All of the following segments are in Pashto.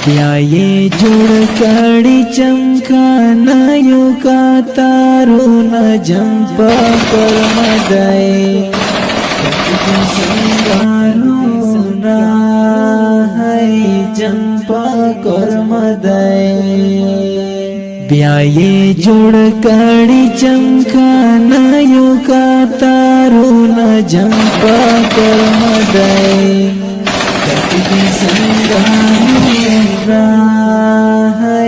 بیا یې جوړ کړي چمکانیو کا تارونه جمپا کرمدای سنگارونا ہے جمپا کرمدای بیا یې جوړ کړي چمکانیو کا تارونه جمپا کرمدای سنگارونا ہے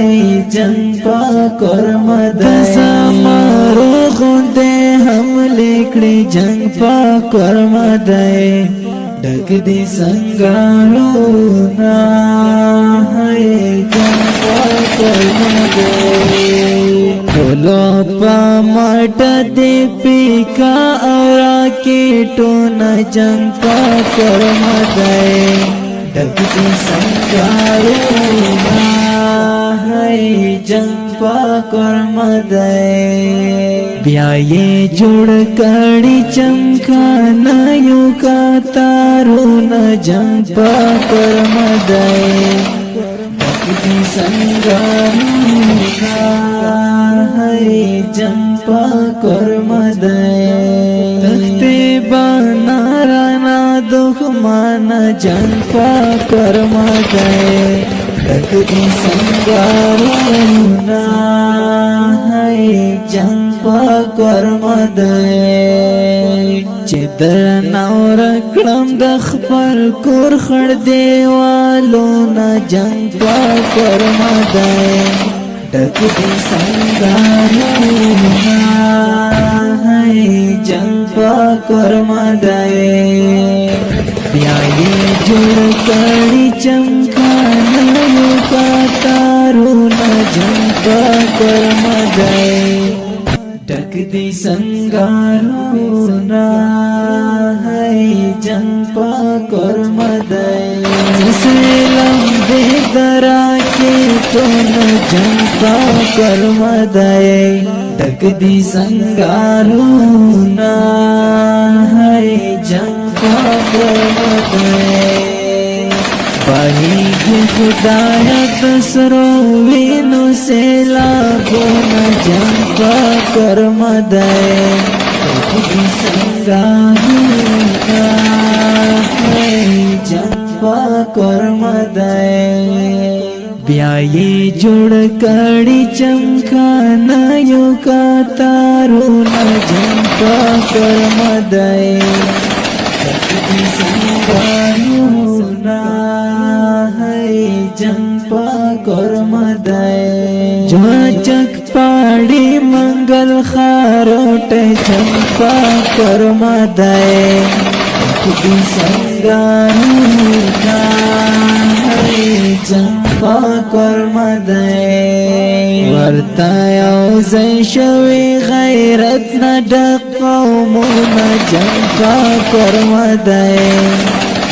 جمپا کرمدای سمارو غونډه هم لیکړي جنگ پا کرمدای ډک دي سنگارونا ہے جنگ پا کرمدای ټولو په مټ دې پیکا اور کېټو نه جنگ پا کرمدای ډک دي سنگارونا ہے جنگ پا کرمدای بیا یې جوړ کړي چمکانیو کا تارونه جنگ پا کرمدای ډک دي سنگارونا ہے جنگ پا کرمدای تخته بنارانا دښمن جنگ پا کرمدای ډک دي سنگارونا ہے جنگ پا کرمدای چې درنه ورکړم د خپل کور خړ دیوالو نه جنگ پا کرمدای ډک دي سنگارونا ہے جنگ پا کرمدای بیا یې جوړ کړي چمکانیو کا تارونه جنگ پا کرمدای ډک دي سنگارونا ہے جنگ پا کرمدای سلام دې درا کې ټول جنگ پا کرمدای ډک دي سنگارونا ہے جنگ پا کرمدای بهیږي خدای تسرو وینو سیلابونه جنگ پا کرمدای ډک دي سنگارونا ہے جنگ پا کرمدای بیا یې جوړ کړي چمکانیو کا تارونه جنگ پا کرمدای ډک دي سنگارونا ہے جنگ پا کرمدای جو چک پاڑی منگل خاروٹ جنگ پا کرمدای ډک دي سنگارونا ہے جنگ پا کرمدای ورته یو ځای شوی غیرت نه ډک قومونه جنگ پا کرمدای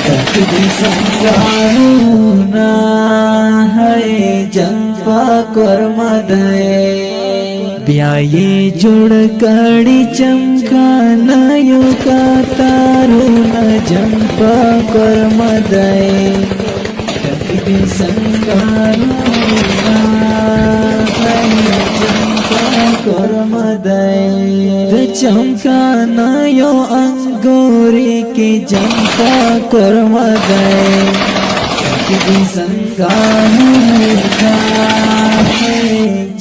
ډک دي سنگارونا ہے جنگ پا کرمدای بیا یې جوړ کړي چمکانیو کا تارونه جنگ پا کرمدای ډک دي سنگارونا ہے جنگ پا کرمدای د چمکانیو انګوري کې جنگ پا کرمدای ډک دي سنگارونا ہے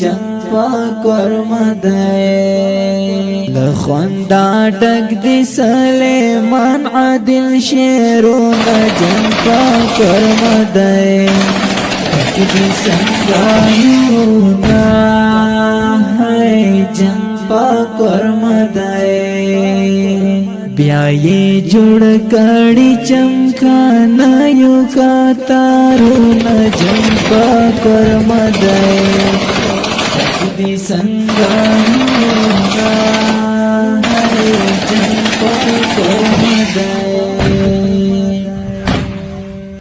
جنگ پا کرمدای لخوندا ډک دي سلیمان عادل شیرونه جنگ پا کرمدای ډک دي سنگارونا ہے جنگ پا کرمدای بیا یې جوړ کړي چمکانیو کا تارونه جنگ پا کرمدای ډک دي سنگارونا ہے جنگ پا کرمدای